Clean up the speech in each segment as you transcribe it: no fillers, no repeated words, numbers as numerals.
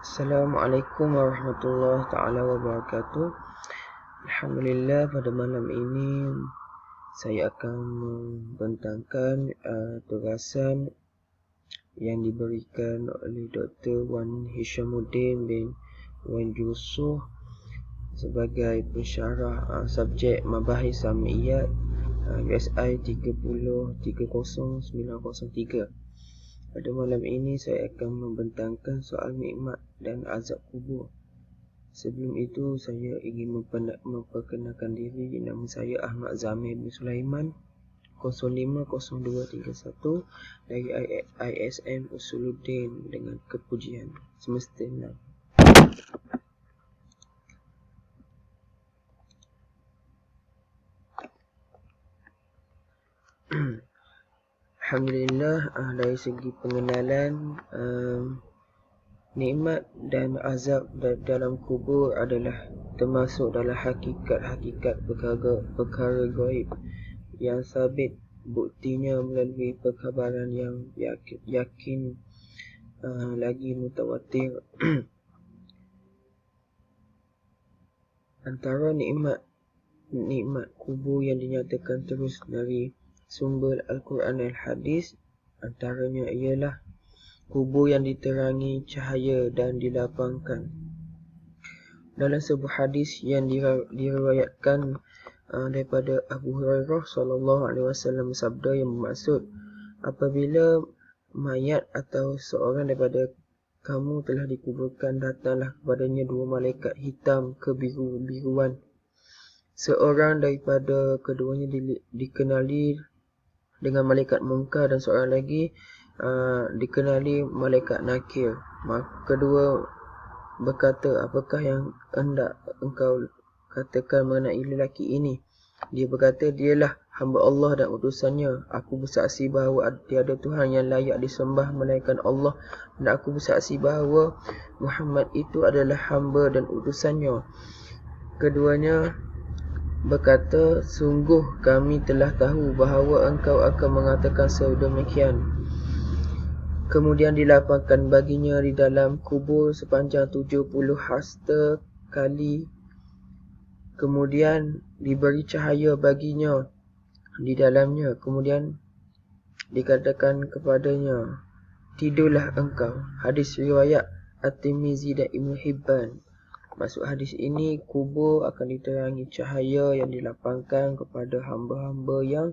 Assalamualaikum warahmatullahi taala wabarakatuh. Alhamdulillah, pada malam ini saya akan membentangkan tugasan yang diberikan oleh Dr. Wan Hishamuddin bin Wan Yusof sebagai pensyarah subjek Mabahis Sam'iyat USI 3030903. Pada malam ini saya akan membentangkan soal nikmat dan azab kubur. Sebelum itu saya ingin memperkenalkan diri. Nama saya Ahmad Zamir bin Sulaiman, 050231 dari ISM Usuluddin dengan kepujian semestinya. Alhamdulillah, dari segi pengenalan, nikmat dan azab dalam kubur adalah termasuk dalam hakikat perkara gaib yang sabit, buktinya melalui perkabaran yang yakin lagi mutawatir. Antara nikmat kubur yang dinyatakan terus dari sumber Al-Quran dan Hadis, antaranya ialah kubur yang diterangi cahaya dan dilapangkan. Dalam sebuah hadis yang diriwayatkan daripada Abu Hurairah sallallahu alaihi wasallam bersabda yang bermaksud, apabila mayat atau seorang daripada kamu telah dikuburkan, datanglah kepadanya dua malaikat hitam kebiru-biruan. Seorang daripada keduanya dikenali dengan malaikat Munkar dan seorang lagi dikenali malaikat Nakir. Maka kedua berkata, apakah yang hendak engkau katakan mengenai lelaki ini? Dia berkata, dialah hamba Allah dan utusannya. Aku bersaksi bahawa tiada Tuhan yang layak disembah melainkan Allah, dan aku bersaksi bahawa Muhammad itu adalah hamba dan utusannya. Keduanya berkata, sungguh kami telah tahu bahawa engkau akan mengatakan sedemikian. Kemudian dilapangkan baginya di dalam kubur sepanjang 70 hasta kali. Kemudian diberi cahaya baginya di dalamnya. Kemudian dikatakan kepadanya, tidurlah engkau. Hadis riwayat At-Tirmizi dan Ibn Hibban. Maksud hadis ini, kubur akan diterangi cahaya yang dilapangkan kepada hamba-hamba yang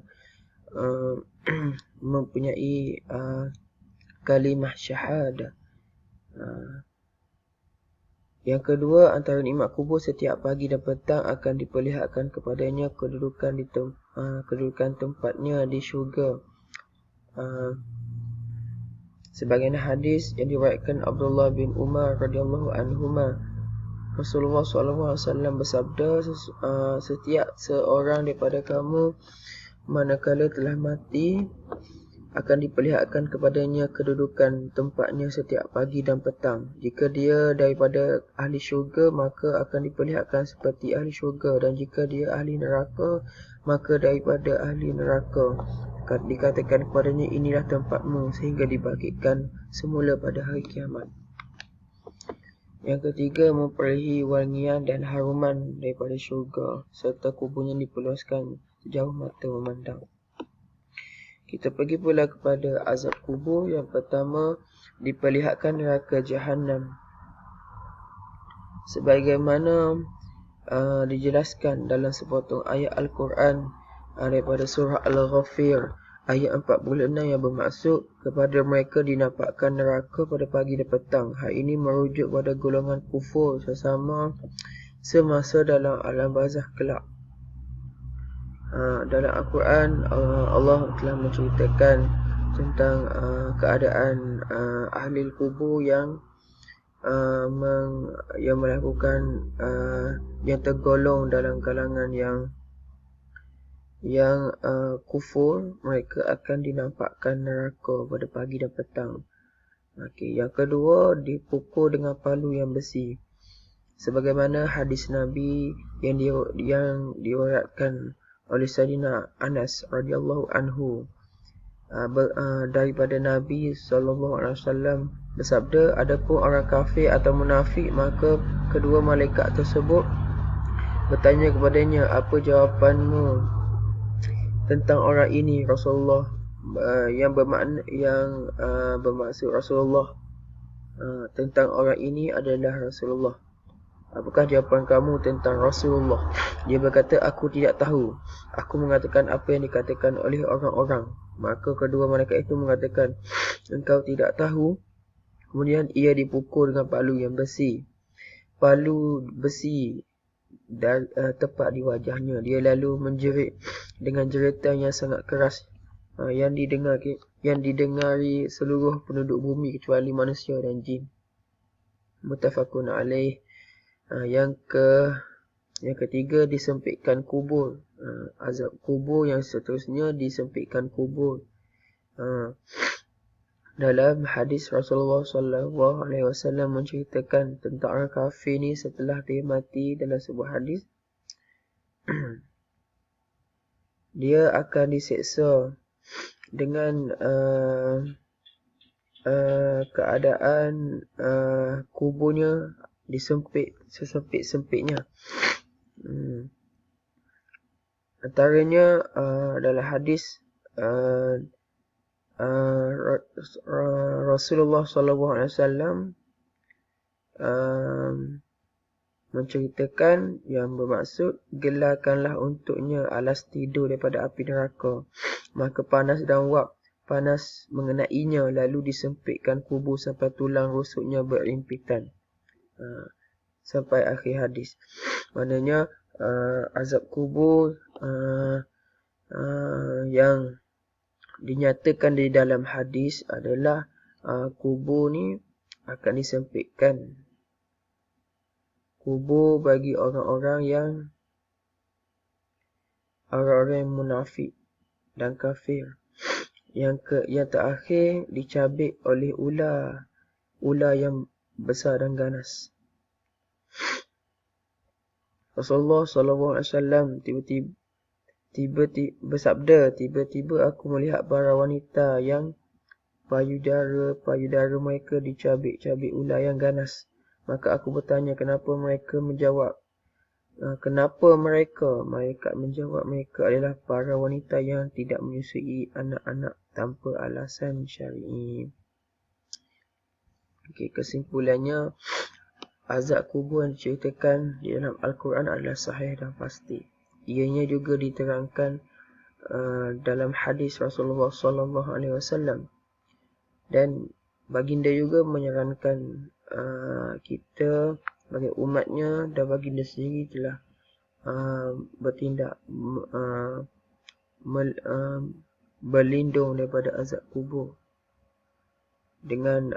mempunyai kalimah syahadah. Yang kedua, antara nikmat kubur, setiap pagi dan petang akan diperlihatkan kepadanya kedudukan tempatnya di syurga. Sebagaimana hadis yang diriwayatkan Abdullah bin Umar radhiyallahu anhuma, Rasulullah SAW bersabda, setiap seorang daripada kamu manakala telah mati akan diperlihatkan kepadanya kedudukan tempatnya setiap pagi dan petang. Jika dia daripada ahli syurga, maka akan diperlihatkan seperti ahli syurga, dan jika dia ahli neraka, maka daripada ahli neraka. Dikatakan kepadanya, inilah tempatmu, sehingga dibagikan semula pada hari kiamat. Yang ketiga, memperolehi wangian dan haruman daripada syurga, serta kuburnya diperluaskan sejauh mata memandang. Kita pergi pula kepada azab kubur. Yang pertama, diperlihatkan neraka Jahannam. Sebagaimana dijelaskan dalam sepotong ayat Al-Quran daripada surah Al-Ghafir ayat 46 yang bermaksud, kepada mereka dinampakkan neraka pada pagi dan petang. Hal ini merujuk pada golongan kufur semasa dalam alam barzakh kelak. Dalam Al-Quran Allah telah menceritakan tentang keadaan ahli kubur yang melakukan yang tergolong dalam kalangan yang kufur. Mereka akan dinampakkan neraka pada pagi dan petang. Yang kedua, dipukul dengan palu yang besi. Sebagaimana hadis Nabi yang diriwayatkan oleh Sayyidina Anas radhiyallahu anhu, daripada Nabi SAW bersabda, adapun orang kafir atau munafik, maka kedua malaikat tersebut bertanya kepadanya, apa jawapanmu tentang orang ini, Rasulullah? Yang bermaksud Rasulullah, tentang orang ini adalah Rasulullah. Apakah jawapan kamu tentang Rasulullah? Dia berkata, aku tidak tahu. Aku mengatakan apa yang dikatakan oleh orang-orang. Maka kedua malaikat itu mengatakan, engkau tidak tahu. Kemudian ia dipukul dengan palu yang besi. Palu besi tepat di wajahnya. Dia lalu menjerit dengan jeritan yang sangat keras, yang didengari seluruh penduduk bumi kecuali manusia dan jin. Muttafaqun alaih. Yang ketiga, disempitkan kubur. Azab kubur yang seterusnya, disempitkan kubur. Dalam hadis Rasulullah SAW menceritakan tentang orang kafir ni setelah dia mati. Dalam sebuah hadis, dia akan diseksa dengan keadaan kuburnya disempit sesempit-sempitnya. Antaranya dalam hadis Rasulullah SAW menceritakan yang bermaksud, gelarkanlah untuknya alas tidur daripada api neraka, maka panas dan wap panas mengenainya, lalu disempitkan kubur sampai tulang rusuknya berimpitan. Sampai akhir hadis. Maknanya azab kubur yang dinyatakan di dalam hadis adalah kubur ni akan disempitkan. Kubur bagi orang-orang yang munafik dan kafir. Yang terakhir dicabik oleh ular yang besar dan ganas. Rasulullah SAW tiba-tiba bersabda, tiba-tiba aku melihat para wanita yang payudara mereka dicabik-cabik ular yang ganas. Maka aku bertanya, kenapa mereka? Menjawab, kenapa mereka? Mereka menjawab, mereka adalah para wanita yang tidak menyusui anak-anak tanpa alasan syar'i. Okey, kesimpulannya, azab kubur yang diceritakan di dalam Al-Quran adalah sahih dan pasti. Ianya juga diterangkan dalam hadis Rasulullah SAW. Dan baginda juga menyarankan kita sebagai umatnya, dan baginda sendiri telah bertindak berlindung daripada azab kubur dengan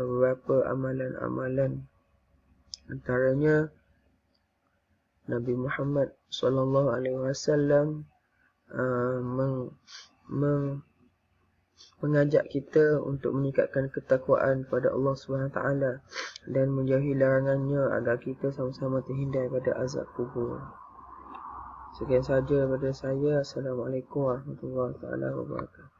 beberapa amalan-amalan. Antaranya, Nabi Muhammad SAW mengajak kita untuk meningkatkan ketakwaan pada Allah SWT dan menjauhi larangannya agar kita sama-sama terhindar daripada azab kubur. Sekian sahaja daripada saya. Assalamualaikum warahmatullahi wabarakatuh.